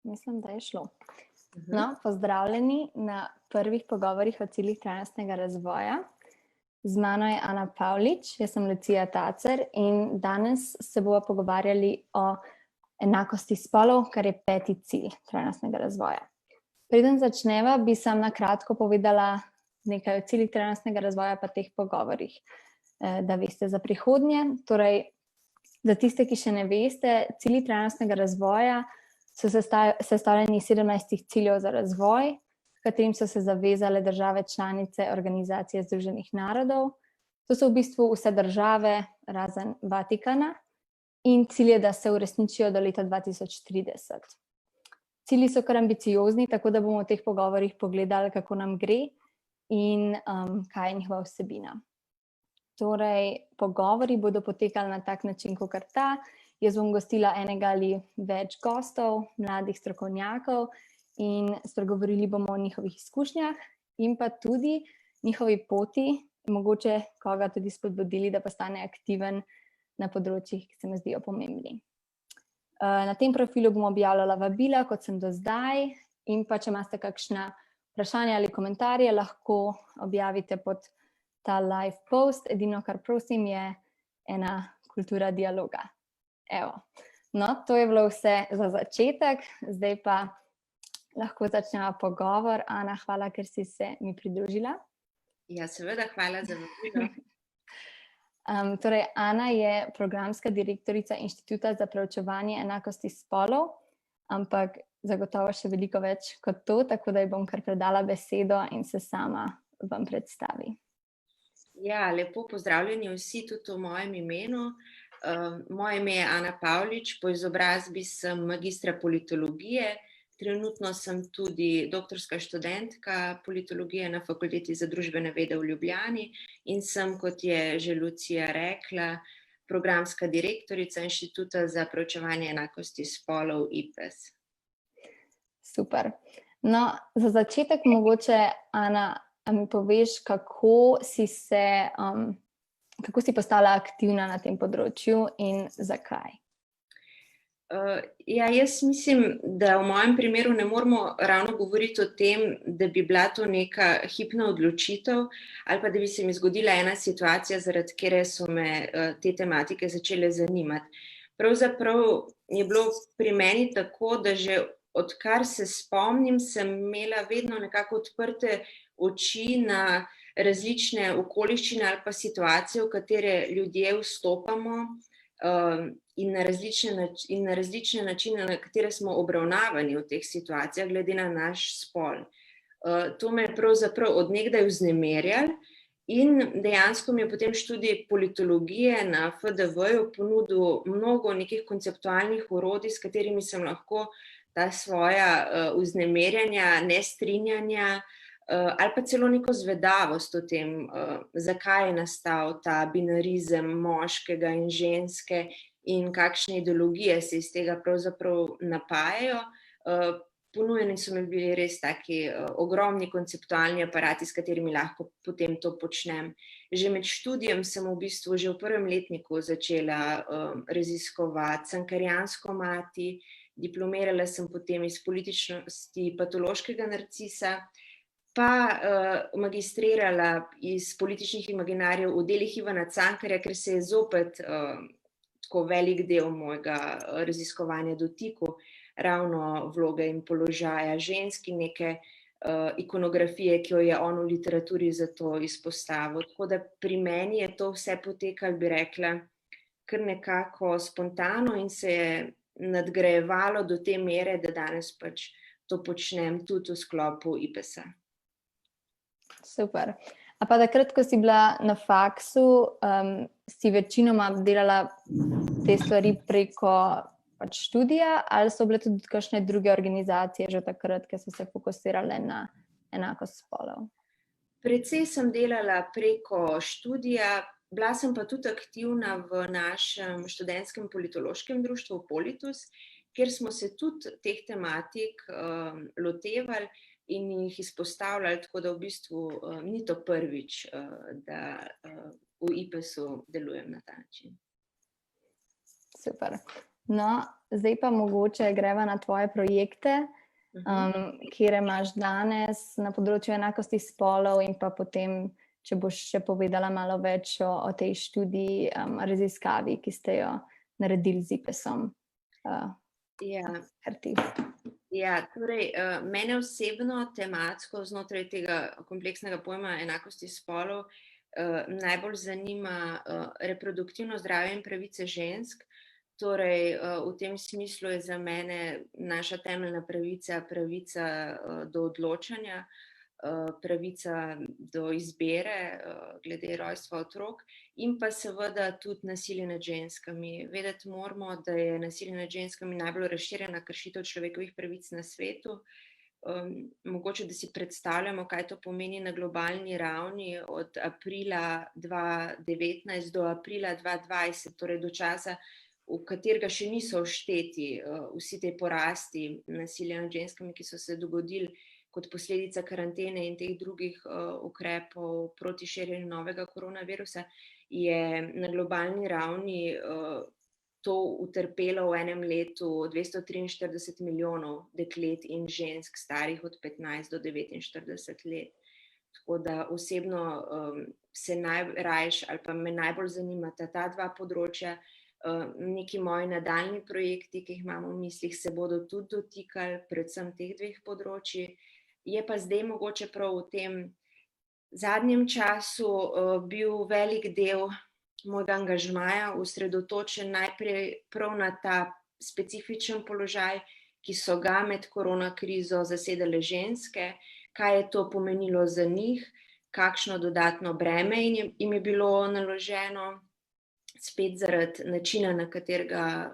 Mislim, da je šlo. No, pozdravljeni na prvih pogovorih o ciljih trajnostnega razvoja. Z mano je Ana Pavlič, jaz sem Lucija Tacer in danes se bomo pogovarjali o enakosti spolov, kar je 5. cilj trajnostnega razvoja. Preden začneva, bi sam na kratko povedala nekaj o ciljih trajnostnega razvoja pa teh pogovorih, da veste za prihodnje. Torej, za tiste, ki še ne veste, cilji trajnostnega razvoja so sestavljeni iz 17 ciljev za razvoj, katerim so se zavezale države članice Organizacije združenih narodov. To so v bistvu vse države, razen Vatikana, in cilj je, da se uresničijo do leta 2030. Cilji so kar ambiciozni, tako da bomo v teh pogovorih pogledali, kako nam gre in kaj je njihova vsebina. Torej, pogovori bodo potekali na tak način, kakor ta. Jaz bom gostila enega ali več gostov, mladih strokovnjakov, in spregovorili bomo o njihovih izkušnjah in pa tudi njihovi poti, mogoče koga tudi spodbudili, da postane aktiven na področjih, ki se mi zdijo pomembni. Na tem profilu bom objavljala vabila, kot sem do zdaj, in pa če imate kakšna vprašanja ali komentarje, lahko objavite pod ta live post. Edino, kar prosim, je ena kultura dialoga. Evo, no, to je bilo vse za začetek, zdaj pa lahko začnemo pogovor. Ana, hvala, ker si se mi pridružila. Ja, seveda, hvala za vabilo. Torej, Ana je programska direktorica Inštituta za preučevanje enakosti spolov, ampak zagotovo še veliko več kot to, tako da ji bom kar predala besedo in se sama vam predstavi. Ja, lepo pozdravljeni vsi tudi v mojem imenu. Moje ime je Ana Pavlič, po izobrazbi sem magistra politologije, trenutno sem tudi doktorska študentka politologije na Fakulteti za družbene vede v Ljubljani in sem, kot je že Lucija rekla, programska direktorica Inštituta za preučevanje enakosti spolov IPES. Super. No, za začetek mogoče, Ana, mi poveš, kako si postala aktivna na tem področju in zakaj? Ja, jaz mislim, da v mojem primeru ne moramo ravno govoriti o tem, da bi bila to neka hipna odločitev ali pa da bi se mi zgodila ena situacija, zaradi katere so me te tematike začele zanimati. Pravzaprav je bilo pri meni tako, da že odkar se spomnim, sem imela vedno nekako odprte oči na različne okoliščine ali pa situacije, v katere ljudje vstopamo, in na različne načine, na katere smo obravnavani v teh situacijah, glede na naš spol. To me je pravzaprav od nekdaj vznemirjalo in dejansko mi je potem študij politologije na FDV-ju ponudil mnogo nekih konceptualnih orodij, s katerimi sem lahko ta svoja vznemirjanja, nestrinjanja ali pa celo neko zvedavost o tem, zakaj je nastal ta binarizem moškega in ženske in kakšne ideologije se iz tega pravzaprav napajajo. Ponujeni so mi bili res taki ogromni konceptualni aparati, s katerimi lahko potem to počnem. Že med študijem sem v bistvu že v prvem letniku začela raziskovati cankarijansko mati, diplomirala sem potem iz političnosti patološkega narcisa, pa magistrirala iz političnih imaginarjev v delih Ivana Cankarja, ker se je zopet tako velik del mojega raziskovanja dotikal ravno vloge in položaja žensk in neke ikonografije, ki jo je on v literaturi zato izpostavil. Tako da pri meni je to vse potekalo, bi rekla, kar nekako spontano in se je nadgrajevalo do te mere, da danes pač to počnem tudi v sklopu IPES-a. Super. A pa takrat, ko si bila na faksu, si večinoma delala te stvari preko pač študija ali so bile tudi kakšne druge organizacije že takrat, ki so se fokusirale na enakost spolov? Precej sem delala preko študija, bila sem pa tudi aktivna v našem študentskem politološkem društvu Politus, kjer smo se tudi teh tematik lotevali in jih izpostavljali, tako da v bistvu ni to prvič, da v IPES-u delujem na ta način. Super. No, zdaj pa mogoče greva na tvoje projekte, kjer imaš danes na področju enakosti spolov in pa potem, če boš še povedala malo več o tej študiji, raziskavi, ki ste jo naredili z IPES-om. Torej, mene osebno tematsko znotraj tega kompleksnega pojma enakosti spolov najbolj zanima reproduktivno zdravje in pravice žensk. Torej, v tem smislu je za mene naša temeljna pravica do odločanja, pravica do izbire glede rojstva otrok in pa seveda tudi nasilje nad ženskami. Vedeti moramo, da je nasilje nad ženskami najbolj razširjena kršitev človekovih pravic na svetu. Mogoče, da si predstavljamo, kaj to pomeni na globalni ravni od aprila 2019 do aprila 2020, torej do časa, v katerega še niso všteti vsi te porasti nasilja nad ženskami, ki so se dogodili kot posledica karantene in teh drugih ukrepov proti širjenju novega koronavirusa, je na globalni ravni to utrpelo v enem letu 243 milijonov deklet in žensk starih od 15 do 49 let. Tako da osebno se najrajš ali pa me najbolj zanimata ta dva področja. Neki moji nadaljnji projekti, ki jih imamo v mislih, se bodo tudi dotikali predvsem teh dveh področji. Je pa zdaj mogoče prav v tem zadnjem času bil velik del mojega angažmaja osredotočen najprej prav na ta specifičen položaj, ki so ga med korona krizo zasedale ženske, kaj je to pomenilo za njih, kakšno dodatno breme jim je bilo naloženo, spet zaradi načina, na katerega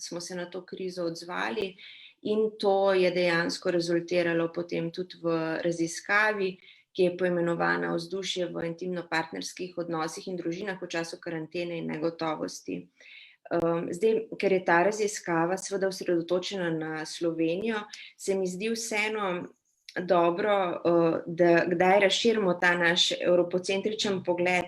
smo se na to krizo odzvali, in to je dejansko rezultiralo potem tudi v raziskavi, ki je poimenovana Vzdušje v intimno-partnerskih odnosih in družinah v času karantene in negotovosti. Zdaj, ker je ta raziskava seveda osredotočena na Slovenijo, se mi zdi vseeno dobro, da kdaj razširimo ta naš evropocentričen pogled.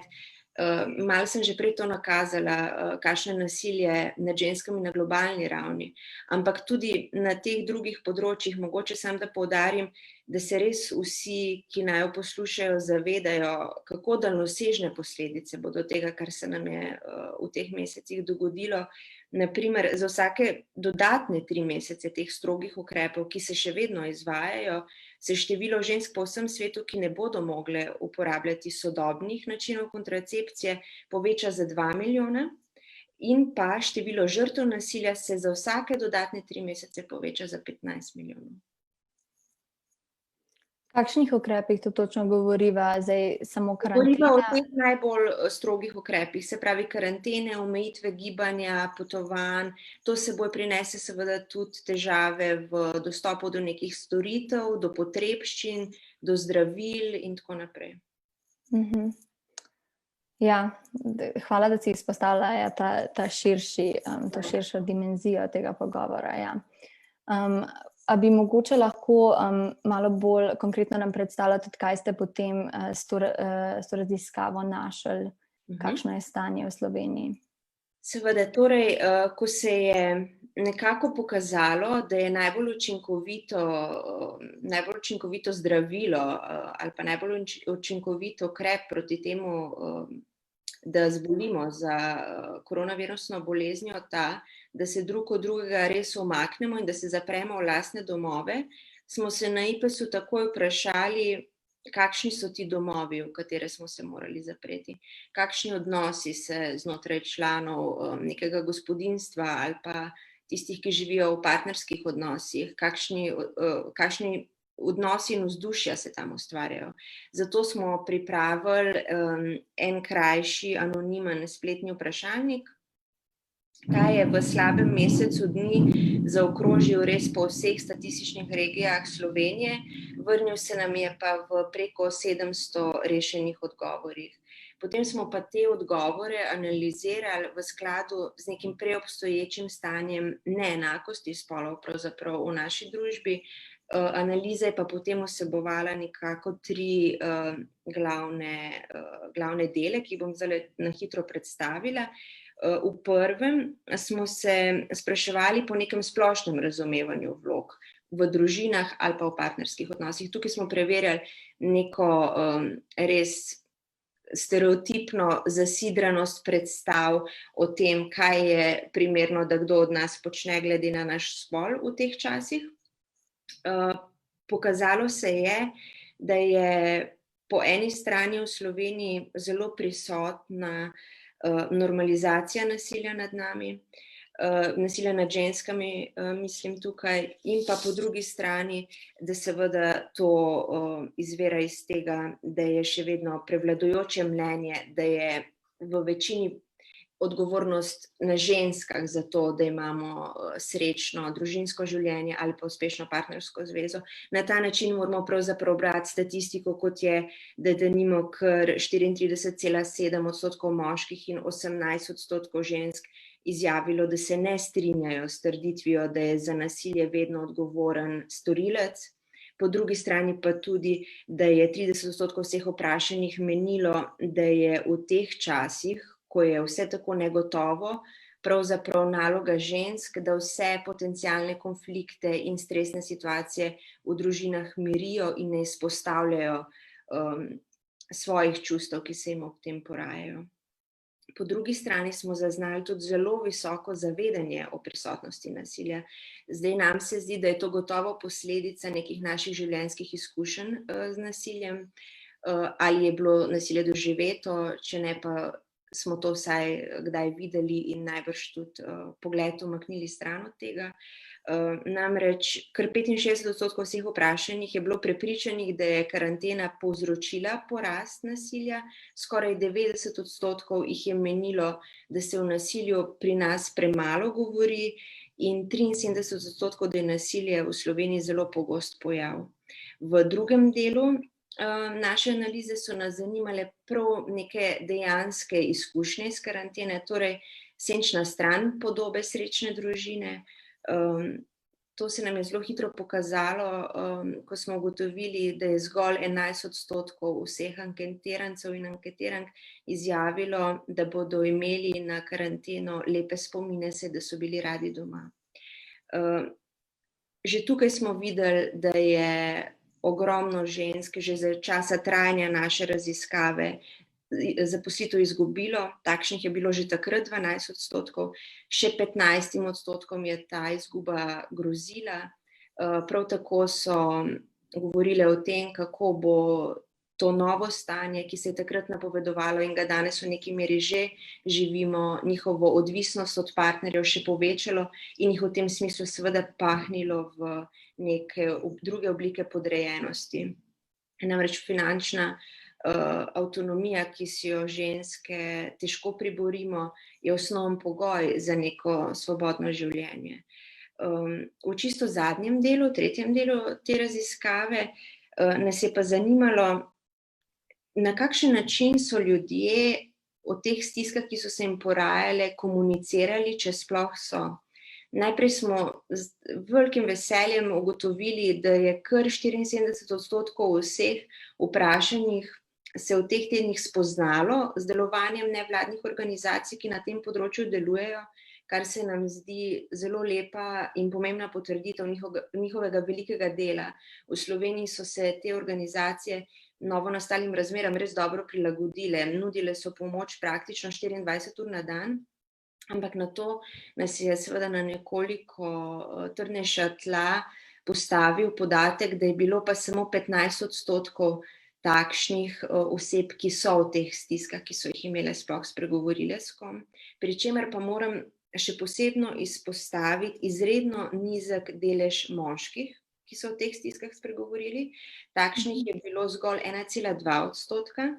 Malo sem že prej to nakazala, kakšno je nasilje nad ženskami na globalni ravni, ampak tudi na teh drugih področjih, mogoče samo da poudarim, da se res vsi, ki naj jo poslušajo, zavedajo, kako daljnosežne posledice bodo tega, kar se nam je v teh mesecih dogodilo. Naprimer, za vsake dodatne 3 mesece teh strogih ukrepov, ki se še vedno izvajajo, se število žensk po vsem svetu, ki ne bodo mogle uporabljati sodobnih načinov kontracepcije, poveča za 2 milijona in pa število žrtev nasilja se za vsake dodatne 3 mesece poveča za 15 milijonov. Kakšnih ukrepih to točno govoriva, zdaj samo Govoriva o karantena? teh najbolj strogih ukrepih, se pravi karantene, omejitve gibanja, potovanj. To seboj prinese seveda tudi težave v dostopu do nekih storitev, do potrebščin, do zdravil in tako naprej. Ja, hvala, da si izpostavila to širšo dimenzijo tega pogovora. Ja. A bi mogoče lahko malo bolj konkretno nam predstavila tudi, kaj ste potem s to raziskavo našli, kakšno je stanje v Sloveniji? Seveda, torej, ko se je nekako pokazalo, da je najbolj učinkovito zdravilo ali pa najbolj učinkovit ukrep proti temu, da zbolimo za koronavirusno boleznijo ta, da se drug od drugega res umaknemo in da se zapremo v lastne domove, smo se na IPES-u takoj vprašali, kakšni so ti domovi, v katere smo se morali zapreti, kakšni odnosi se znotraj članov nekega gospodinjstva ali pa tistih, ki živijo v partnerskih odnosih, kakšni odnosi in vzdušja se tam ustvarjajo. Zato smo pripravili en krajši, anonimen spletni vprašalnik. Ta je v slabem mesecu dni zaokrožil res po vseh statističnih regijah Slovenije, vrnil se nam je pa v preko 700 rešenih odgovorih. Potem smo pa te odgovore analizirali v skladu z nekim preobstoječim stanjem neenakosti spolov pravzaprav v naši družbi. Analiza je pa potem vsebovala nekako 3 glavne dele, ki jih bom zdaj na hitro predstavila. V prvem smo se spraševali po nekem splošnem razumevanju vlog v družinah ali pa v partnerskih odnosih. Tukaj smo preverjali neko res stereotipno zasidranost predstav o tem, kaj je primerno, da kdo od nas počne glede na naš spol v teh časih. Pokazalo se je, da je po eni strani v Sloveniji zelo prisotna normalizacija nasilja nad nami, nasilja nad ženskami, mislim tukaj, in pa po drugi strani, da seveda to izvira iz tega, da je še vedno prevladujoče mnenje, da je v večini odgovornost na ženskah za to, da imamo srečno družinsko življenje ali pa uspešno partnersko zvezo. Na ta način moramo pravzaprav brati statistiko, kot je, da denimo kar 34,7% moških in 18% žensk izjavilo, da se ne strinjajo s trditvijo, da je za nasilje vedno odgovoren storilec. Po drugi strani pa tudi, da je 30% vseh vprašanih menilo, da je v teh časih, ko je vse tako negotovo, pravzaprav naloga žensk, da vse potencialne konflikte in stresne situacije v družinah mirijo in ne izpostavljajo svojih čustev, ki se jim ob tem porajajo. Po drugi strani smo zaznali tudi zelo visoko zavedanje o prisotnosti nasilja. Zdaj nam se zdi, da je to gotovo posledica nekih naših življenjskih izkušenj z nasiljem, ali je bilo nasilje doživeto, če ne pa smo to vsaj kdaj videli in najbrž tudi pogled umaknili stran od tega. Namreč kar 65% vseh vprašanih je bilo prepričanih, da je karantena povzročila porast nasilja, skoraj 90% jih je menilo, da se o nasilju pri nas premalo govori in 73%, da je nasilje v Sloveniji zelo pogost pojav. V drugem delu naše analize so nas zanimale prav neke dejanske izkušnje iz karantene, torej senčna stran podobe srečne družine. To se nam je zelo hitro pokazalo, ko smo ugotovili, da je zgolj 11% vseh anketirancev in anketirank izjavilo, da bodo imeli na karanteno lepe spomine, da so bili radi doma. Že tukaj smo videli, da je ogromno žensk že za časa trajanja naše raziskave zaposlitev izgubilo, takšnih je bilo že takrat 12%, še 15% je ta izguba grozila. Prav tako so govorile o tem, kako bo to novo stanje, ki se je takrat napovedovalo in ga danes v neki meri že živimo, njihovo odvisnost od partnerjev še povečalo in jih v tem smislu seveda pahnilo v neke druge oblike podrejenosti. Namreč finančna avtonomija, ki si jo ženske težko priborimo, je osnoven pogoj za neko svobodno življenje. V čisto zadnjem delu, tretjem delu te raziskave, nas je pa zanimalo, na kakšen način so ljudje o teh stiskah, ki so se jim porajale, komunicirali, če sploh so. Najprej smo z velikim veseljem ugotovili, da je kar 74% vseh vprašanih se v teh tednih spoznalo z delovanjem nevladnih organizacij, ki na tem področju delujejo, kar se nam zdi zelo lepa in pomembna potrditev njihovega velikega dela. V Sloveniji so se te organizacije novonastalim razmeram res dobro prilagodile, nudile so pomoč praktično 24 ur na dan, ampak na to nas je seveda na nekoliko trdnejša tla postavil podatek, da je bilo pa samo 15% takšnih oseb, ki so v teh stiskah, ki so jih imele, sploh spregovorile s kom. Pri čemer pa moram še posebno izpostaviti izredno nizek delež moških, ki so v teh stiskah spregovorili. Takšnih je bilo zgolj 1,2%.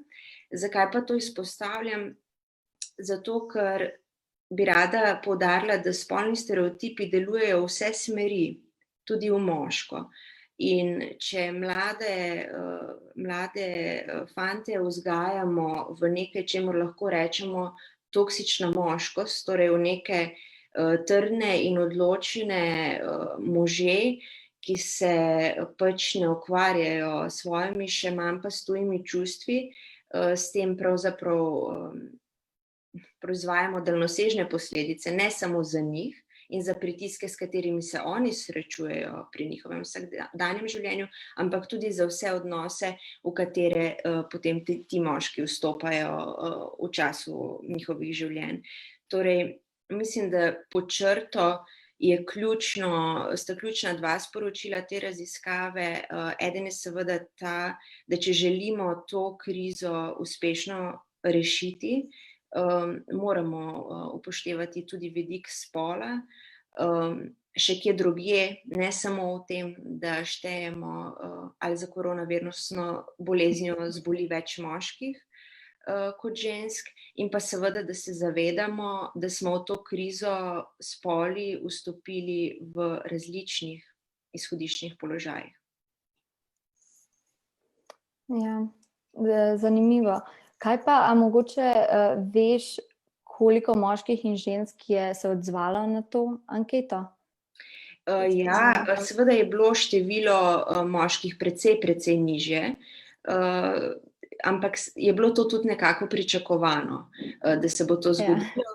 Zakaj pa to izpostavljam? Zato, ker bi rada poudarila, da spolni stereotipi delujejo v vse smeri, tudi v moško. In če mlade fante vzgajamo v nekaj, čemur lahko rečemo toksična moškost, torej v neke trdne in odločne može, ki se pač ne ukvarjajo s svojimi, še manj pa s tujimi čustvi, s tem pravzaprav proizvajamo daljnosežne posledice, ne samo za njih in za pritiske, s katerimi se oni srečujejo pri njihovem vsakdanjem življenju, ampak tudi za vse odnose, v katere potem ti moški vstopajo v času njihovih življenj. Torej, mislim, da pod črto sta ključna dva sporočila te raziskave. Eden je seveda ta, da če želimo to krizo uspešno rešiti, moramo upoštevati tudi vidik spola, še kje drugje, ne samo v tem, da štejemo, ali za koronavirusno boleznijo zboli več moških kot žensk, in pa seveda, da se zavedamo, da smo v to krizo spoli vstopili v različnih izhodiščnih položajih. Ja, zanimivo. Kaj pa, a mogoče veš, koliko moških in žensk je se odzvalo na to anketo? Ja, seveda je bilo število moških precej nižje, ampak je bilo to tudi nekako pričakovano, da se bo to zgodilo.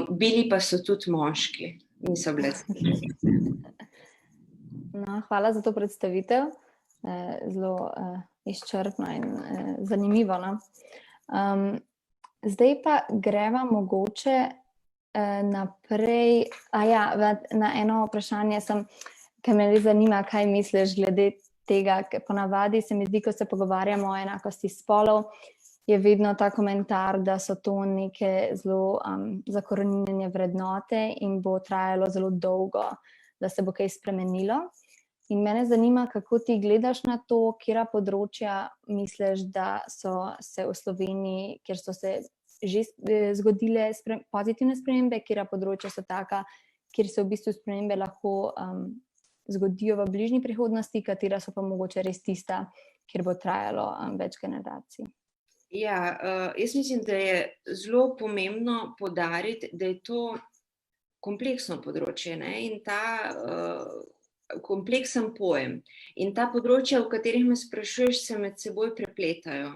Bili pa so tudi moški, niso bile No, hvala za to predstavitev. Zelo izčrpno in zanimivo. No? Zdaj pa greva mogoče naprej. Na eno vprašanje ki me res zanima, kaj misliš glede tega, ker ponavadi se mi zdi, ko se pogovarjamo o enakosti spolov, je vedno ta komentar, da so to neke zelo zakoreninjene vrednote in bo trajalo zelo dolgo, da se bo kaj spremenilo. In mene zanima, kako ti gledaš na to, katera področja misliš, da so se v Sloveniji, kjer so se že zgodile pozitivne spremembe, katera področja so taka, kjer se v bistvu spremembe lahko zgodijo v bližnji prihodnosti, katera so pa mogoče res tista, kjer bo trajalo več generacij. Ja, jaz mislim, da je zelo pomembno poudariti, da je to kompleksno področje, ne? In ta kompleksen pojem. In ta področja, o katerih me sprašuješ, se med seboj prepletajo.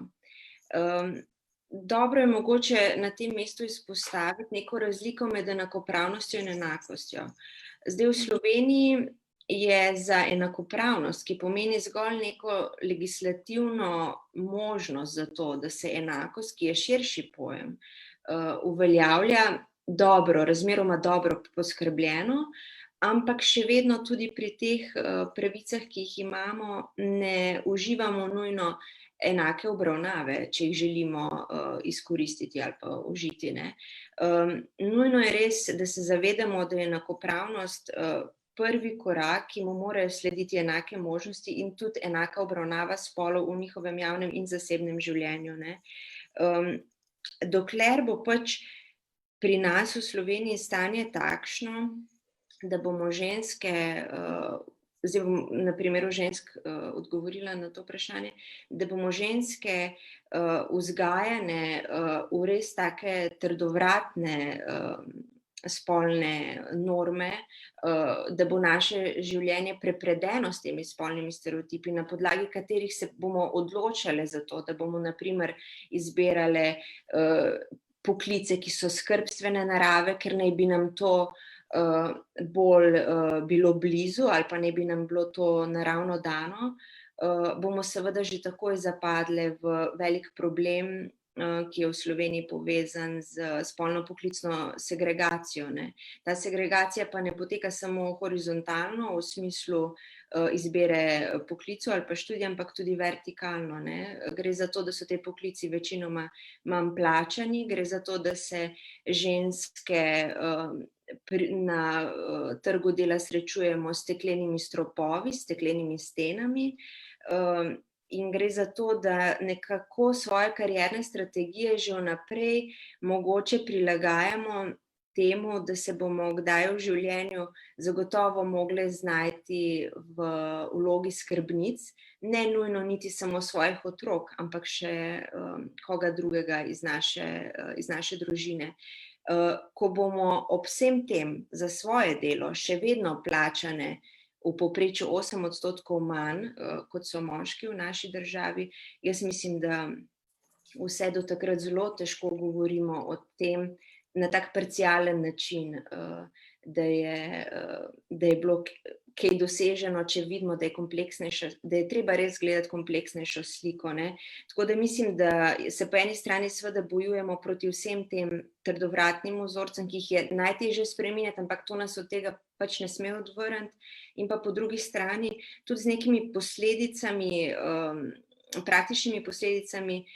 Dobro je mogoče na tem mestu izpostaviti neko razliko med enakopravnostjo in enakostjo. Zdaj v Sloveniji je za enakopravnost, ki pomeni zgolj neko legislativno možnost za to, da se enakost, ki je širši pojem, uveljavlja razmeroma dobro poskrbljeno, ampak še vedno tudi pri teh pravicah, ki jih imamo, ne uživamo nujno enake obravnave, če jih želimo izkoristiti ali pa užiti. Ne? Nujno je res, da se zavedamo, da je enakopravnost prvi korak, ki mu morajo slediti enake možnosti in tudi enaka obravnava spolov v njihovem javnem in zasebnem življenju. Ne? Dokler bo pač pri nas v Sloveniji stanje takšno, da bomo ženske, zdaj bom na primeru žensk odgovorila na to vprašanje, da bomo ženske vzgajane v res take trdovratne spolne norme, da bo naše življenje prepredeno s temi spolnimi stereotipi, na podlagi katerih se bomo odločale za to, da bomo na primer izbirale poklice, ki so skrbstvene narave, ker naj bi nam to bolj bilo blizu ali pa ne bi nam bilo to naravno dano, bomo seveda že takoj zapadle v velik problem, ki je v Sloveniji povezan z spolno-poklicno segregacijo. Ne. Ta segregacija pa ne poteka samo horizontalno v smislu izbire poklicov ali pa študija, ampak tudi vertikalno. Ne. Gre za to, da so te poklici večinoma manj plačani, gre za to, da se ženske na trgu dela srečujemo s steklenimi stropovi, s steklenimi stenami, in gre za to, da nekako svoje karierne strategije že vnaprej mogoče prilagajamo temu, da se bomo kdaj v življenju zagotovo mogle znajti v vlogi skrbnic, ne nujno niti samo svojih otrok, ampak še koga drugega iz naše družine. Ko bomo ob vsem tem za svoje delo še vedno plačane v povprečju 8% manj, kot so moški v naši državi, jaz mislim, da vse do takrat zelo težko govorimo o tem na tak parcialen način, da je bilo kaj doseženo, če vidimo, da je kompleksnejša, da je treba res gledati kompleksnejšo sliko, ne. Tako da mislim, da se po eni strani seveda bojujemo proti vsem tem trdovratnim vzorcem, ki jih je najtežje spreminjati, ampak to nas od tega pač ne sme odvrniti, in pa po drugi strani tudi z nekimi posledicami, praktičnimi posledicami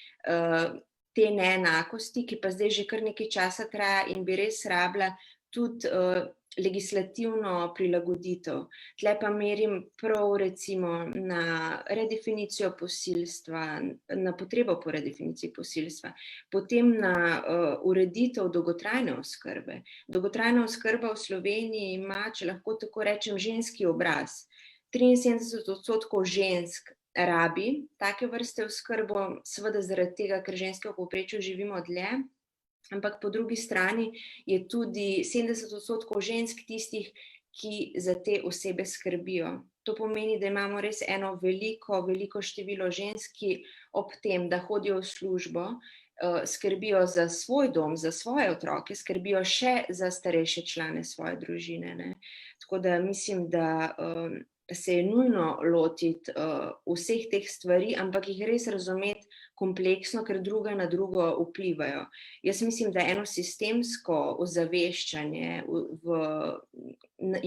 te neenakosti, ki pa zdaj že kar nekaj časa traja in bi res rabila tudi legislativno prilagoditev. Tle pa merim prav recimo na redefinicijo posilstva, na potrebo po redefiniciji posilstva, potem na ureditev dolgotrajne oskrbe. Dolgotrajna oskrba v Sloveniji ima, če lahko tako rečem, ženski obraz. 73% žensk rabi take vrste oskrbo, seveda zaradi tega, ker ženske v povprečju živimo dlje, ampak po drugi strani je tudi 70% žensk tistih, ki za te osebe skrbijo. To pomeni, da imamo res eno veliko število žensk, ki ob tem, da hodijo v službo, skrbijo za svoj dom, za svoje otroke, skrbijo še za starejše člane svoje družine, ne. Tako da mislim, da se je nujno lotiti vseh teh stvari, ampak jih res razumeti kompleksno, ker druga na drugo vplivajo. Jaz mislim, da eno sistemsko ozaveščanje v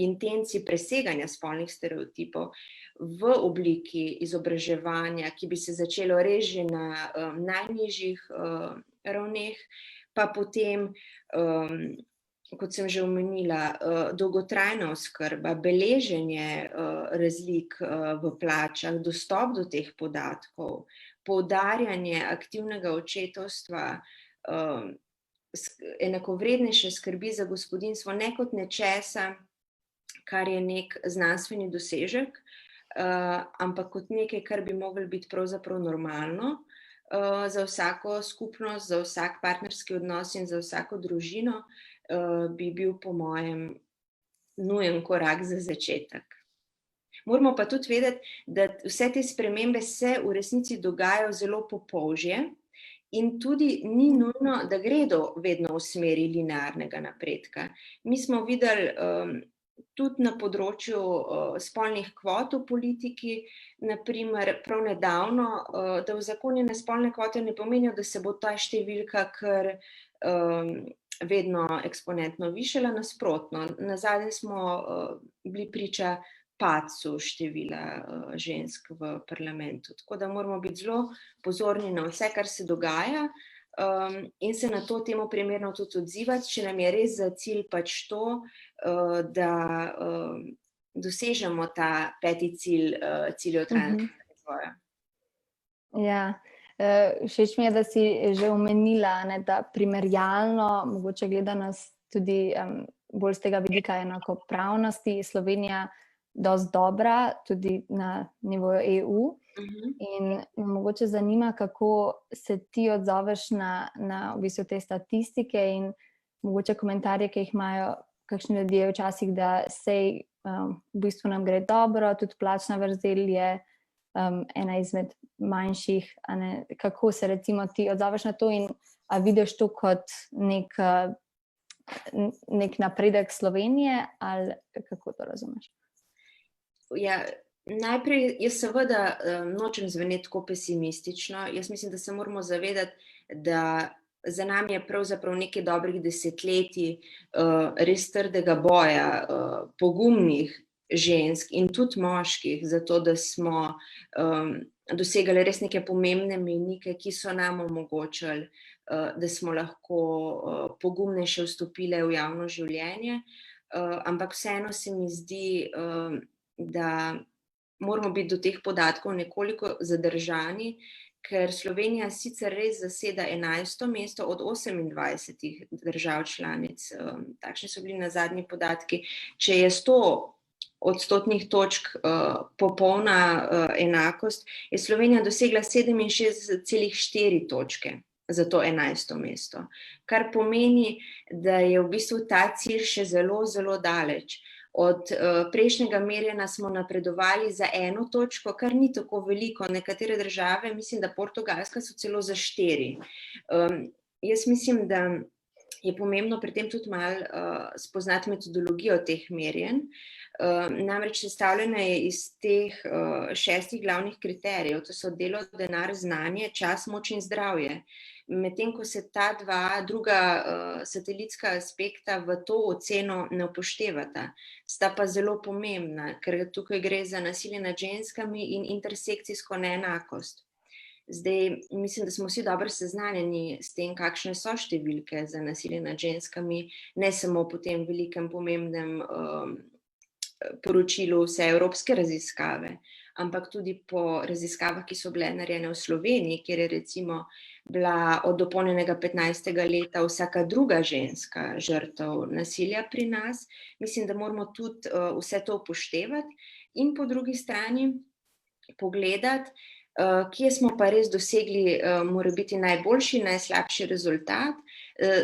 intenciji preseganja spolnih stereotipov v obliki izobraževanja, ki bi se začelo res že na najnižjih ravneh, pa potem kot sem že omenila, dolgotrajna oskrba, beleženje razlik v plačah, dostop do teh podatkov, poudarjanje aktivnega očetovstva, enakovrednejše skrbi za gospodinjstvo, ne kot nečesa, kar je nek znanstveni dosežek, ampak kot nekaj, kar bi moglo biti pravzaprav normalno za vsako skupnost, za vsak partnerski odnos in za vsako družino, bi bil po mojem nujen korak za začetek. Moramo pa tudi vedeti, da vse te spremembe se v resnici dogajajo zelo popolžje in tudi ni nujno, da gredo vedno v smeri linearnega napredka. Mi smo videli tudi na področju spolnih kvot v politiki, na primer prav nedavno, da uzakonjene spolne kvote ne pomenijo, da se bo ta številka kar vedno eksponentno višala, nasprotno. Nazadnje smo bili priča padcu števila žensk v parlamentu. Tako da moramo biti zelo pozorni na vse, kar se dogaja, in se na to temo primerno tudi odzivati, če nam je res za cilj pač to, da dosežemo ta 5. cilj, ciljev trajnostnega razvoja. Ja. Všeč mi je, da si že omenila, ne, da primerjalno, mogoče gledano tudi bolj z tega vidika enakopravnosti, Slovenija dosti dobra, tudi na nivoju EU. In me mogoče zanima, kako se ti odzoveš na v bistvu te statistike in mogoče komentarje, ki jih imajo kakšni ljudje včasih, da sej v bistvu nam gre dobro, tudi plačna vrzel je ena izmed manjših, a ne, kako se recimo ti odzoveš na to in a vidiš to kot nek napredek Slovenije ali kako to razumeš? Ja, najprej jaz seveda nočem zveneti tako pesimistično, jaz mislim, da se moramo zavedati, da za nami je pravzaprav nekaj dobrih desetletij res trdega boja, pogumnih žensk in tudi moških, zato da smo dosegali res neke pomembne mejnike, ki so nam omogočali, da smo lahko pogumnejše vstopile v javno življenje, ampak vseeno se mi zdi, da moramo biti do teh podatkov nekoliko zadržani, ker Slovenija sicer res zaseda 11. mesto od 28 držav članic, takšni so bili nazadnji podatki, če je 100 odstotnih točk popolna enakost, je Slovenija dosegla 67,4 točke za to 11. mesto, kar pomeni, da je v bistvu ta cilj še zelo, zelo daleč. Od prejšnjega merjenja smo napredovali za 1 točko, kar ni tako veliko. Nekatere države, mislim, da Portugalska, so celo za 4. Jaz mislim, da je pomembno pri tem tudi malo spoznati metodologijo teh merjenj. Namreč sestavljena je iz teh 6 glavnih kriterijev, to so delo, denar, znanje, čas, moč in zdravje. Medtem ko se ta dva druga satelitska aspekta v to oceno ne upoštevata, sta pa zelo pomembna, ker tukaj gre za nasilje nad ženskami in intersekcijsko neenakost. Zdaj, mislim, da smo vsi dobro seznanjeni s tem, kakšne so številke za nasilje nad ženskami, ne samo po tem velikem pomembnem poročilu vse evropske raziskave, ampak tudi po raziskavah, ki so bile narejene v Sloveniji, kjer je recimo bila od dopolnjenega 15. leta vsaka druga ženska žrtev nasilja pri nas. Mislim, da moramo tudi vse to upoštevati in po drugi strani pogledati, kje smo pa res dosegli morebiti najboljši, najslabši rezultat.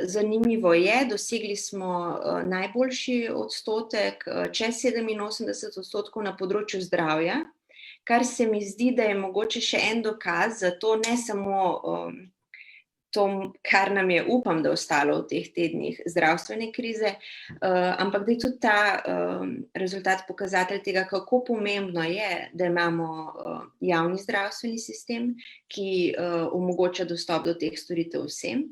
Zanimivo je, dosegli smo najboljši odstotek, čez 87% na področju zdravja, kar se mi zdi, da je mogoče še en dokaz za to, ne samo to, kar nam je, upam, da ostalo v teh tednih zdravstvene krize, ampak da je tudi ta rezultat pokazatelj tega, kako pomembno je, da imamo javni zdravstveni sistem, ki omogoča dostop do teh storitev vsem.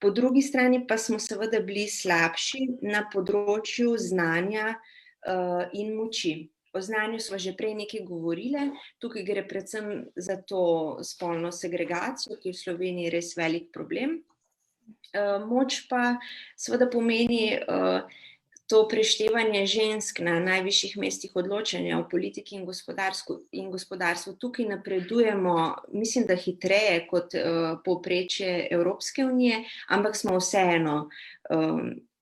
Po drugi strani pa smo seveda bili slabši na področju znanja in moči. O znanju sva že prej nekaj govorile, tukaj gre predvsem za to spolno segregacijo, ki je v Sloveniji res velik problem. Moč pa seveda pomeni to preštevanje žensk na najvišjih mestih odločanja v politiki in gospodarstvu. Tukaj napredujemo, mislim, da hitreje kot povprečje Evropske unije, ampak smo vseeno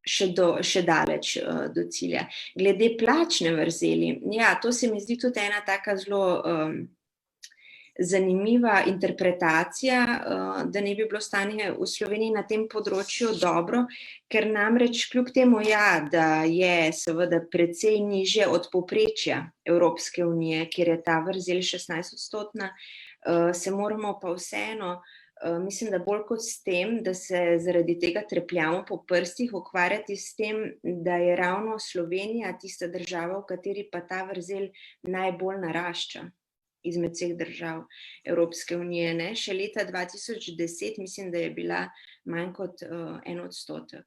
še daleč do cilja. Glede plačne vrzeli, ja, to se mi zdi tudi ena taka zelo zanimiva interpretacija, da ne bi bilo stanje v Sloveniji na tem področju dobro, ker namreč kljub temu, ja, da je seveda precej nižje od povprečja Evropske unije, kjer je ta vrzel 16%, se moramo pa vseeno, mislim, da bolj kot s tem, da se zaradi tega trepljamo po prstih, ukvarjati s tem, da je ravno Slovenija tista država, v kateri pa ta vrzel najbolj narašča izmed vseh držav Evropske unije, ne. Še leta 2010 mislim, da je bila manj kot 1%.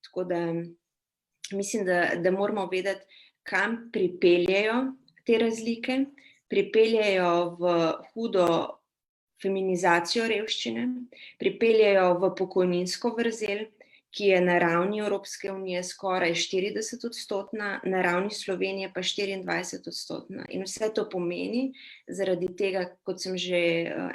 Tako da mislim, da moramo vedeti, kam pripeljejo te razlike. Pripeljejo v hudo feminizacijo revščine, pripeljejo v pokojninsko vrzel, ki je na ravni Evropske unije skoraj 40%, na ravni Slovenije pa 24%. In vse to pomeni, zaradi tega, kot sem že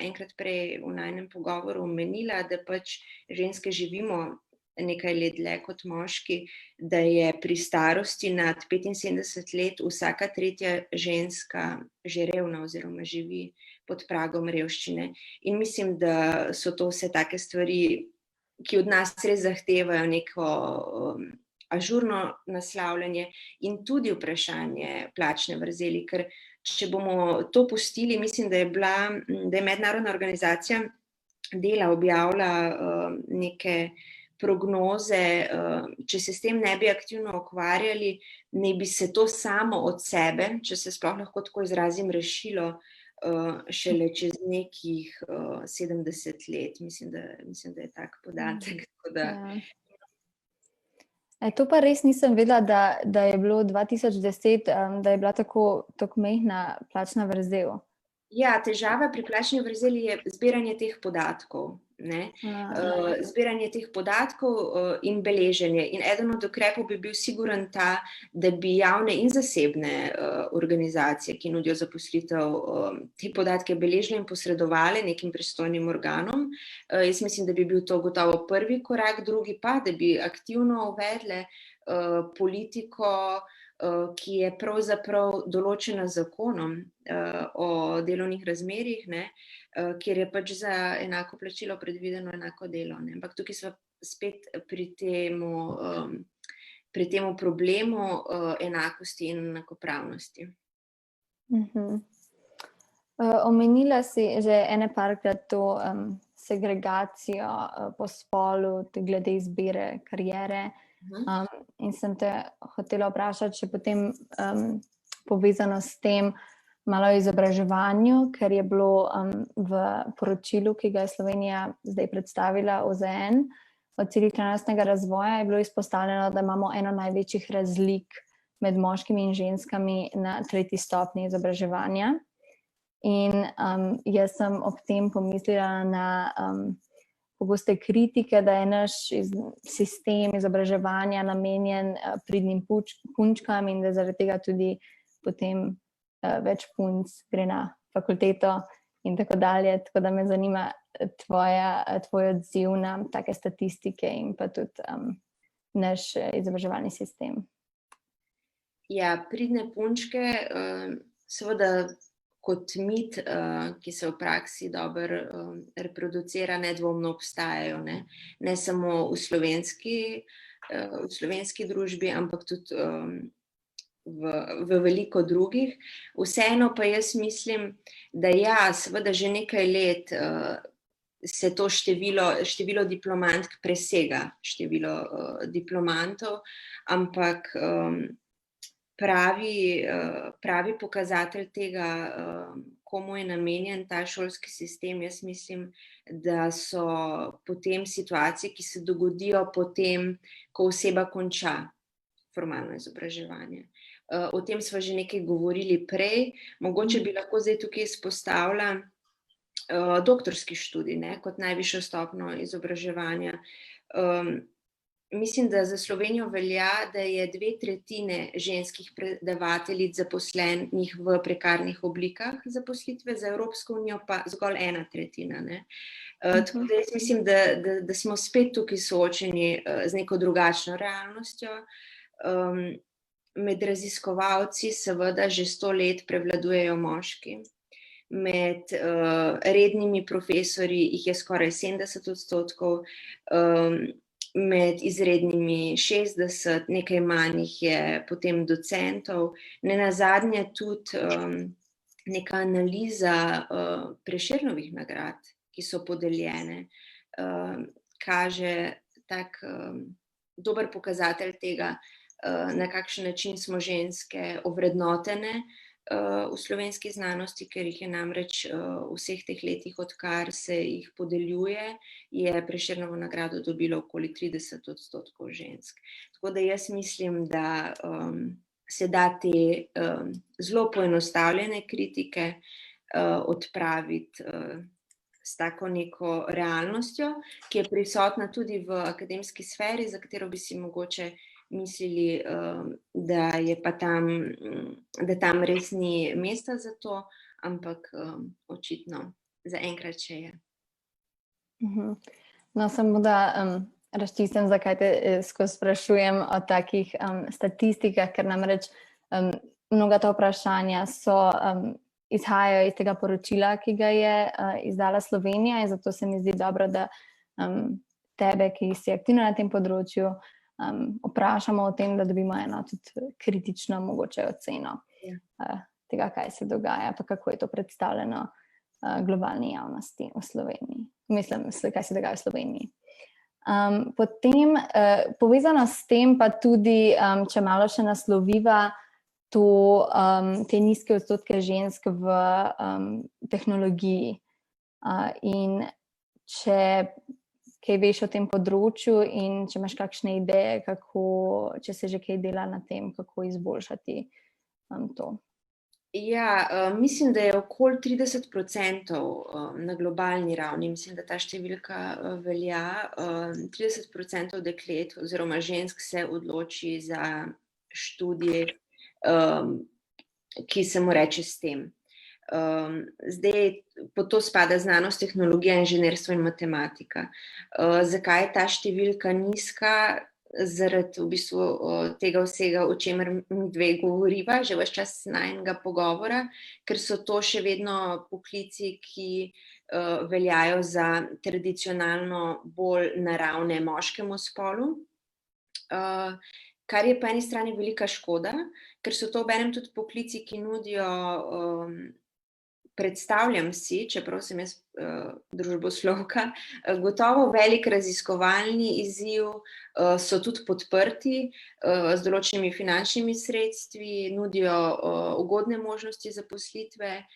enkrat prej v najinem pogovoru omenila, da pač ženske živimo nekaj let dlje kot moški, da je pri starosti nad 75 let vsaka tretja ženska že revna oziroma živi pod pragom revščine. In mislim, da so to vse take stvari, ki od nas res zahtevajo neko ažurno naslavljanje in tudi vprašanje plačne vrzeli, ker če bomo to pustili, mislim, da je Mednarodna organizacija dela objavila neke prognoze, če se s tem ne bi aktivno ukvarjali, ne bi se to samo od sebe, če se sploh lahko tako izrazim, rešilo šele čez nekih 70 let. Mislim, da je tak podatek. To pa res nisem vedela, da je bilo 2010, da je bila tako majhna plačna vrzel. Ja, težava pri plačni vrzeli je zbiranje teh podatkov. Zbiranje teh podatkov in beleženje. In eden od ukrepov bi bil siguren ta, da bi javne in zasebne organizacije, ki nudijo zaposlitev, te podatke beležile in posredovale nekim pristojnim organom. Jaz mislim, da bi bil to gotovo prvi korak, drugi pa, da bi aktivno uvedle politiko, ki je pravzaprav določena z zakonom o delovnih razmerjih, kjer je pač za enako plačilo predvideno enako delo. Ampak tukaj smo spet pri temu pri tem problemu enakosti in enakopravnosti. Omenila si že ene parkrat to segregacijo po spolu, glede izbire kariere. In sem te hotela vprašati, če potem povezano s tem malo o izobraževanju, ker je bilo v poročilu, ki ga je Slovenija zdaj predstavila OZN, od ciljih trajnostnega razvoja je bilo izpostavljeno, da imamo eno največjih razlik med moškimi in ženskami na 3. stopnji izobraževanja. In jaz sem ob tem pomislila na pogoste kritike, da je naš sistem izobraževanja namenjen pridnim punčkam in da zaradi tega tudi potem več punc gre na fakulteto in tako dalje. Tako da me zanima tvoj odziv na take statistike in pa tudi naš izobraževalni sistem. Ja, pridne punčke, seveda kot mit, ki se v praksi dobro reproducira, nedvomno obstajajo, ne samo v slovenski družbi, ampak tudi v veliko drugih. Vseeno pa jaz mislim, da ja, seveda že nekaj let se to število diplomantk presega število diplomantov, ampak pravi pokazatelj tega, komu je namenjen ta šolski sistem, jaz mislim, da so potem situacije, ki se dogodijo potem, ko oseba konča formalno izobraževanje. O tem sva že nekaj govorili prej, mogoče bi lahko zdaj tukaj izpostavila doktorski študij, kot najvišjo stopnjo izobraževanja. Mislim, da za Slovenijo velja, da je 2/3 ženskih predavateljic zaposlenih v prekarnih oblikah zaposlitve, za Evropsko unijo pa zgolj 1/3. Tako da jaz mislim, da smo spet tukaj soočeni z neko drugačno realnostjo. Med raziskovalci seveda že 100 let prevladujejo moški. Med rednimi profesorji jih je skoraj 70%, med izrednimi 60%, nekaj manj jih je potem docentov. Nenazadnje tudi neka analiza Prešernovih nagrad, ki so podeljene, kaže tak dober pokazatelj tega, na kakšen način smo ženske ovrednotene v slovenski znanosti, ker jih je namreč vseh teh letih, odkar se jih podeljuje, je Prešernovo nagrado dobilo okoli 30% žensk. Tako da jaz mislim, da se da te zelo poenostavljene kritike odpraviti s tako neko realnostjo, ki je prisotna tudi v akademski sferi, za katero bi si mogoče mislili, da je pa tam res ni mesta za to, ampak očitno zaenkrat še je. No, samo da razčistim, zakaj te skozi sprašujem o takih statistikah, ker namreč mnoga ta vprašanja izhajajo iz tega poročila, ki ga je izdala Slovenija, in zato se mi zdi dobro, da tebe, ki si aktivna na tem področju, vprašamo o tem, da dobimo eno tudi kritično mogoče oceno tega, kaj se dogaja, pa kako je to predstavljeno globalni javnosti v Sloveniji. Mislim, kaj se dogaja v Sloveniji. Potem, povezano s tem pa tudi, če malo še nasloviva te nizke odstotke žensk v tehnologiji. In če kaj veš o tem področju in če imaš kakšne ideje, če se že kaj dela na tem, kako izboljšati to. Ja, mislim, da je okoli 30% na globalni ravni, mislim, da ta številka velja, 30% deklet oziroma žensk se odloči za študij, ki se mu reče STEM. Zdaj, pod to spada znanost, tehnologija, inženirstvo in matematika. Zakaj je ta številka nizka? Zaradi v bistvu tega vsega, o čemer mi dve govoriva, že ves čas najinega pogovora, ker so to še vedno poklici, ki veljajo za tradicionalno bolj naravne moškemu spolu. kar je po eni strani velika škoda, ker so to obenem tudi poklici, ki nudijo, predstavljam si, čeprav sem jaz družboslovka, gotovo velik raziskovalni izziv, so tudi podprti z določenimi finančnimi sredstvi, nudijo ugodne možnosti zaposlitve,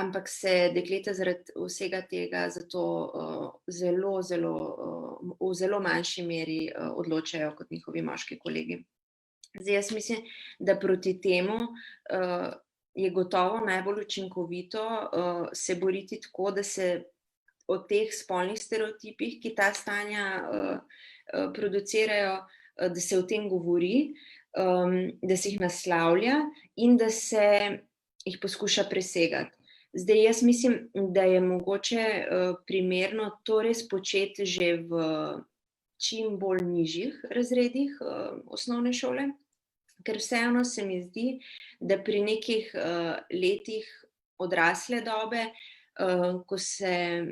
ampak se dekleta zaradi vsega tega zato zelo, zelo v zelo manjši meri odločajo kot njihovi moški kolegi. Zdaj, jaz mislim, da proti temu je gotovo najbolj učinkovito se boriti tako, da se o teh spolnih stereotipih, ki ta stanja producirajo, da se o tem govori, da se jih naslavlja in da se jih poskuša presegati. Zdaj, jaz mislim, da je mogoče primerno to res početi že v čim bolj nižjih razredih osnovne šole, ker vseeno se mi zdi, da pri nekih letih odrasle dobe, ko se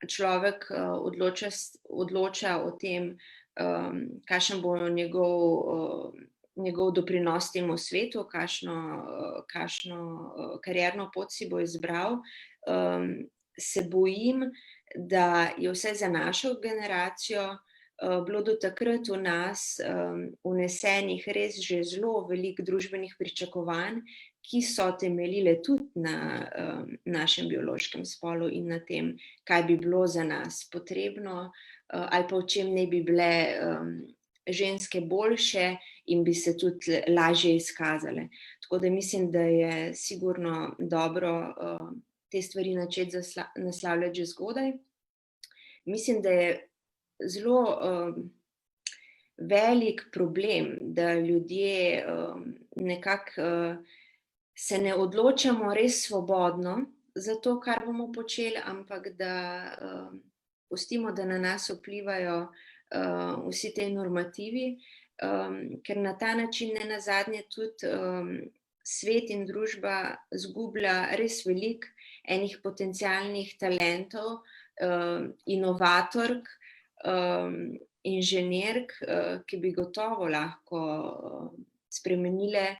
človek odloča o tem, kakšen bo njegov doprinos temu svetu, kakšno karierno pot si bo izbral, se bojim, da je vsaj za našo generacijo bilo do takrat v nas vnesenih res že zelo veliko družbenih pričakovanj, ki so temeljile tudi na našem biološkem spolu in na tem, kaj bi bilo za nas potrebno, ali pa v čem naj bi bile ženske boljše in bi se tudi lažje izkazale. Tako da mislim, da je sigurno dobro te stvari načeti naslavljati že zgodaj. Mislim, da je zelo velik problem, da ljudje nekako se ne odločamo res svobodno za to, kar bomo počeli, ampak da pustimo, da na nas vplivajo vsi ti normativi, ker na ta način nenazadnje tudi svet in družba izgublja res veliko enih potencialnih talentov, inovatork, inženirk, ki bi gotovo lahko spremenile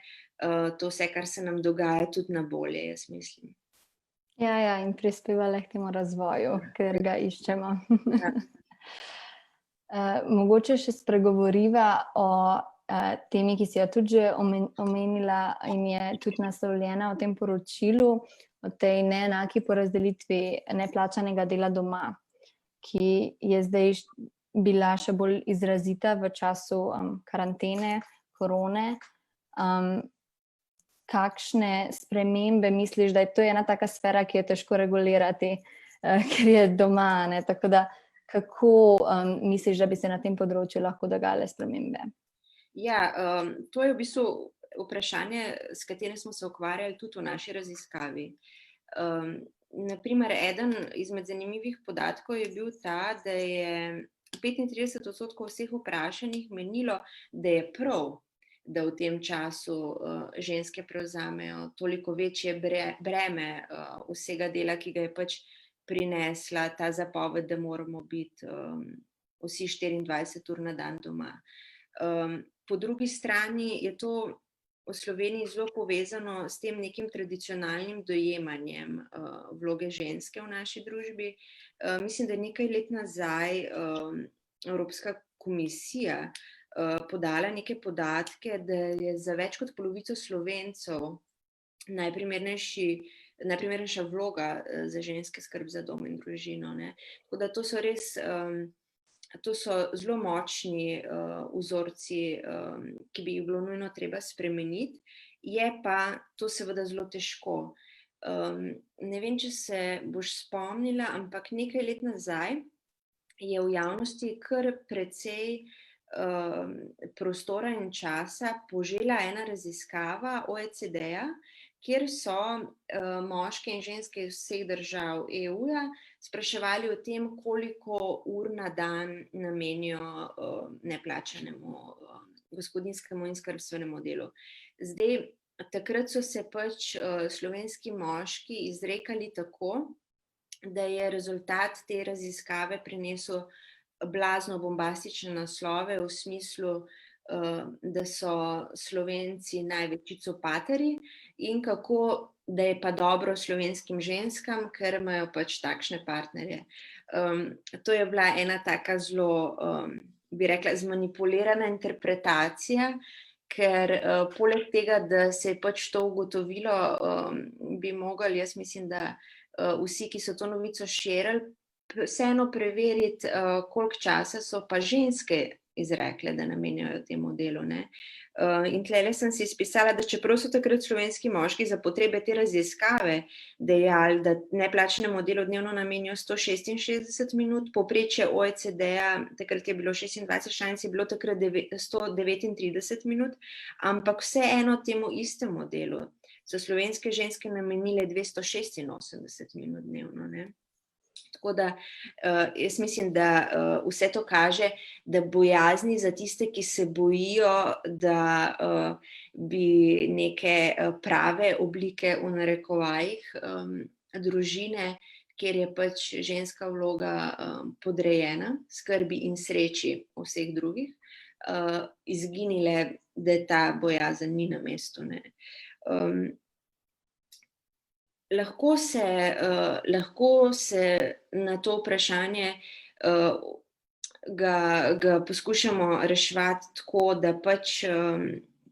to vse, kar se nam dogaja, tudi na bolje, jaz mislim. Ja, in prispevale k temu razvoju, ker ga iščemo. Mogoče še spregovoriva o temi, ki si jo tudi že omenila in je tudi naslovljena v tem poročilu, o tej neenaki porazdelitvi neplačanega dela doma, ki je zdaj bila še bolj izrazita v času karantene, korone. Kakšne spremembe misliš, da je to ena taka sfera, ki je težko regulirati, ker je doma, ne? Tako da, kako misliš, da bi se na tem področju lahko dogajale spremembe? Ja, to je v bistvu vprašanje, s katerim smo se ukvarjali tudi v naši raziskavi. Na primer, eden izmed zanimivih podatkov je bil ta, da je 35% vseh vprašanih menilo, da je prav, da v tem času ženske prevzamejo toliko večje breme vsega dela, ki ga je pač prinesla ta zapoved, da moramo biti vsi 24 ur na dan doma. Po drugi strani je to v Sloveniji zelo povezano s tem nekim tradicionalnim dojemanjem vloge ženske v naši družbi. Mislim, da nekaj let nazaj Evropska komisija podala neke podatke, da je za več kot polovico Slovencev najprimernejša vloga za ženske skrb za dom in družino, ne. Tako da to so zelo močni vzorci, ki bi jih bilo nujno treba spremeniti, je pa to seveda zelo težko. Ne vem, če se boš spomnila, ampak nekaj let nazaj je v javnosti kar precej prostora in časa požela ena raziskava OECD-ja, kjer so moške in ženske iz vseh držav EU-ja spraševali o tem, koliko ur na dan namenijo neplačanemu gospodinjskemu in skrbstvenemu delu. Zdaj, takrat so se pač slovenski moški izrekali tako, da je rezultat te raziskave prinesel blazno bombastične naslove v smislu da so Slovenci največji copateri in kako, da je pa dobro slovenskim ženskam, ker imajo pač takšne partnerje. To je bila ena taka zelo, bi rekla, zmanipulirana interpretacija, ker poleg tega, da se je pač to ugotovilo, bi mogli, jaz mislim, da vsi, ki so to novico širili, vseeno preveriti, koliko časa so pa ženske izrekle, da namenjajo temu delu, ne. In tlele sem si spisala, da čeprav so takrat slovenski moški za potrebe te raziskave dejali, da neplačanemu delu dnevno namenijo 166 minut, povprečje OECD-ja, takrat je bilo 26 članic, je bilo takrat 139 minut, ampak vseeno temu istemu delu so slovenske ženske namenile 286 minut dnevno, ne. Tako da jaz mislim, da vse to kaže, da bojazni za tiste, ki se bojijo, da bi neke prave oblike v narekovajih družine, kjer je pač ženska vloga podrejena skrbi in sreči vseh drugih, izginile, da ta bojazen ni na mestu, ne. Lahko se na to vprašanje ga poskušamo reševati tako, da pač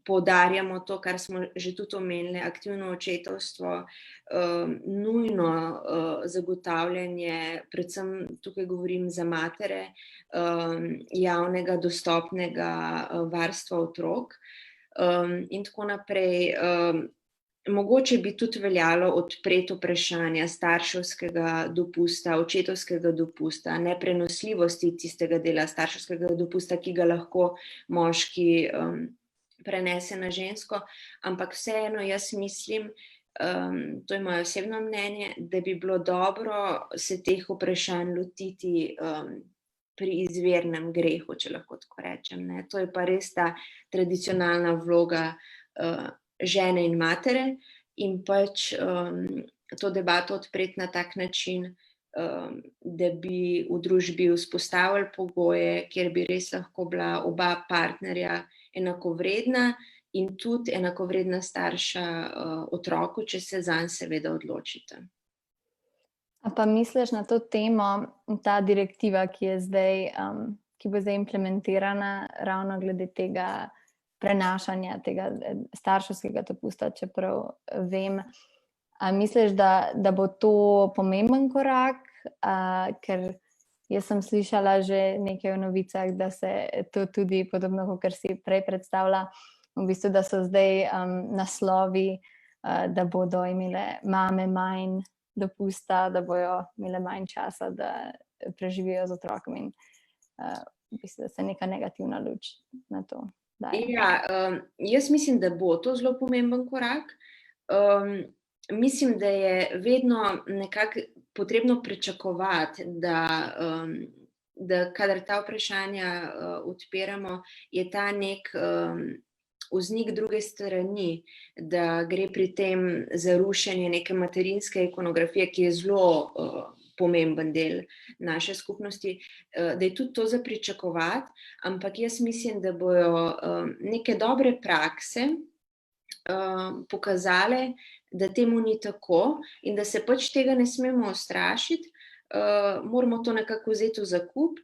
poudarjamo to, kar smo že tudi omenili, aktivno očetovstvo, nujno zagotavljanje, predvsem tukaj govorim za matere, javnega, dostopnega varstva otrok in tako naprej. Mogoče bi tudi veljalo odpreti vprašanja starševskega dopusta, očetovskega dopusta, neprenosljivosti tistega dela starševskega dopusta, ki ga lahko moški prenese na žensko, ampak vseeno jaz mislim, to je moje osebno mnenje, da bi bilo dobro se teh vprašanj lotiti pri izvirnem grehu, če lahko tako rečem, ne. To je pa res ta tradicionalna vloga žene in matere in pač to debato odpreti na tak način, da bi v družbi vzpostavili pogoje, kjer bi res lahko bila oba partnerja enakovredna in tudi enakovredna starša otroku, če se zanj seveda odločite. A pa misliš na to temo, ta direktiva, ki bo zdaj implementirana ravno glede tega prenašanja tega starševskega dopusta, čeprav vem, a misliš, da bo to pomemben korak, ker jaz sem slišala že nekaj v novicah, da se to tudi podobno, kakor si prej predstavlja, v bistvu, da so zdaj naslovi, da bodo imele mame manj dopusta, da bojo imele manj časa, da preživijo z otrokom in v bistvu, da se neka negativna luč na to. Ja, jaz mislim, da bo to zelo pomemben korak. Mislim, da je vedno nekako potrebno pričakovati, da kadar ta vprašanja odpiramo, je ta nek vznik druge strani, da gre pri tem za rušenje neke materinske ikonografije, ki je zelo pomemben del naše skupnosti, da je tudi to za pričakovati, ampak jaz mislim, da bojo neke dobre prakse pokazale, da temu ni tako in da se pač tega ne smemo ustrašiti, moramo to nekako vzeti v zakup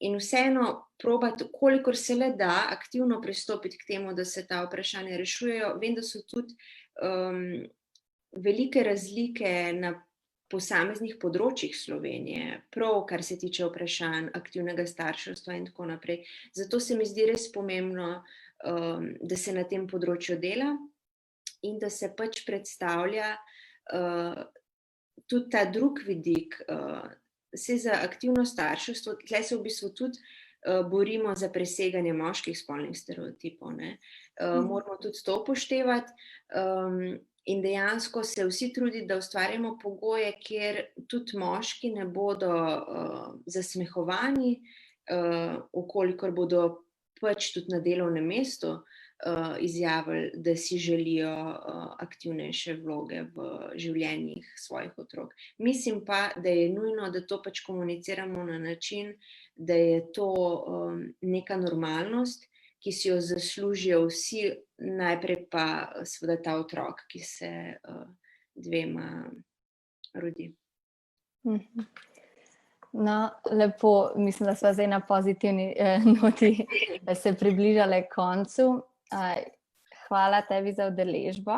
in vseeno probati, kolikor se le da, aktivno pristopiti k temu, da se ta vprašanja rešujejo. Vem, da so tudi velike razlike na posameznih področjih Slovenije, prav kar se tiče vprašanj aktivnega starševstva in tako naprej. Zato se mi zdi res pomembno, da se na tem področju dela in da se pač predstavlja tudi ta drug vidik, saj za aktivno starševstvo, tle se v bistvu tudi borimo za preseganje moških spolnih stereotipov, ne. Moramo tudi to upoštevati in dejansko se vsi truditi, da ustvarjamo pogoje, kjer tudi moški ne bodo zasmehovani, v kolikor bodo pač tudi na delovnem mestu izjavili, da si želijo aktivnejše vloge v življenjih svojih otrok. Mislim pa, da je nujno, da to pač komuniciramo na način, da je to neka normalnost, ki si jo zaslužijo vsi, najprej pa seveda ta otrok, ki se dvema rodi. No, lepo, mislim, da sva zdaj na pozitivni noti se približale koncu. Hvala tebi za udeležbo.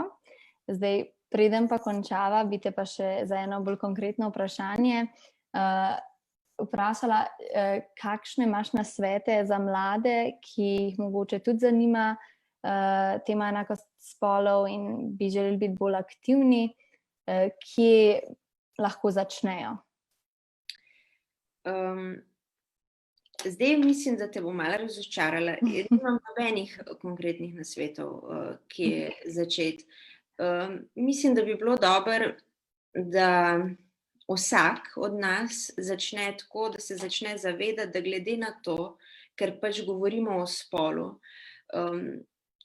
Zdaj, preden pa končava, bi te pa še za eno bolj konkretno vprašanje vprašala, kakšne imaš nasvete za mlade, ki jih mogoče tudi zanima tema enakost spolov in bi želeli biti bolj aktivni, kje lahko začnejo? Zdaj mislim, da te bom malo razočarala. Nimam nobenih konkretnih nasvetov, kje začeti. Mislim, da bi bilo dobro, da vsak od nas začne tako, da se začne zavedati, da glede na to, ker pač govorimo o spolu,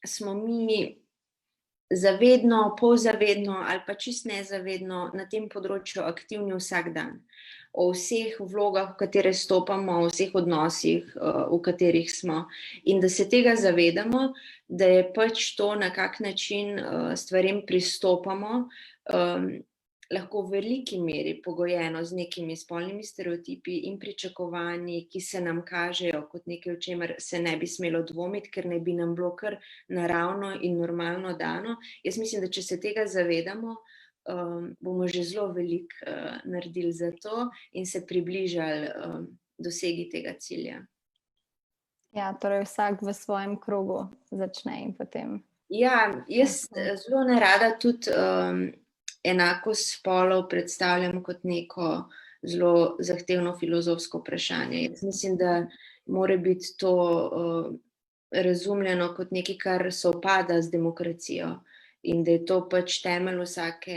smo mi zavedno, polzavedno ali pa čisto nezavedno na tem področju aktivni vsak dan. O vseh vlogah, v katere stopamo, o vseh odnosih, v katerih smo. In da se tega zavedamo, da je pač to, na kak način stvarem pristopamo, lahko v veliki meri pogojeno z nekimi spolnimi stereotipi in pričakovanji, ki se nam kažejo kot nekaj, o čemer se ne bi smelo dvomiti, ker naj bi nam bilo kar naravno in normalno dano. Jaz mislim, da če se tega zavedamo, bomo že zelo veliko naredili za to in se približali dosegi tega cilja. Ja, torej vsak v svojem krogu začne in potem. Ja, jaz zelo nerada tudi enakost spolov predstavljam kot neko zelo zahtevno filozofsko vprašanje. Jaz mislim, da mora biti to razumljeno kot nekaj, kar sovpada z demokracijo. In da je to pač temelj vsake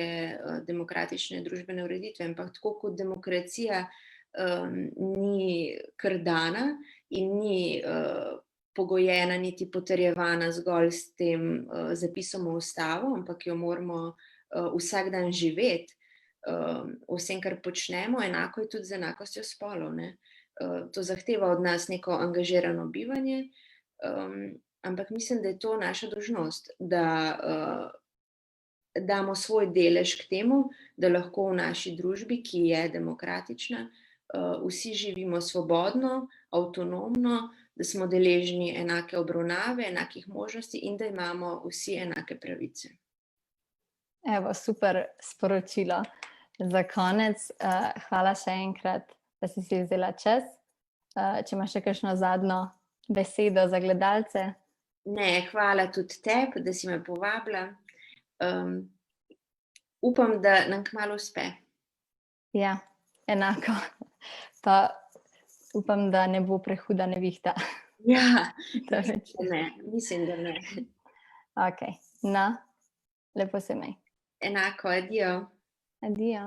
demokratične družbene ureditve. Ampak tako kot demokracija ni kar dana in ni pogojena niti potrjevana zgolj s tem zapisom v ustavo, ampak jo moramo vsak dan živeti, vsem, kar počnemo, enako je tudi z enakostjo spolov, ne. To zahteva od nas neko angažirano bivanje, ampak mislim, da je to naša dolžnost, da damo svoj delež k temu, da lahko v naši družbi, ki je demokratična, vsi živimo svobodno, avtonomno, da smo deležni enake obravnave, enakih možnosti in da imamo vsi enake pravice. Evo, super sporočilo za konec. Hvala še enkrat, da si vzela čas. Če imaš še kakšno zadnjo besedo za gledalce? Ne, hvala tudi tebi, da si me povabila. Upam, da nam kmalu uspe. Ja, enako. Pa upam, da ne bo prehuda nevihta. Ja, mislim, da ne. Ok, no, lepo se imej. Enako, adijo. Adijo.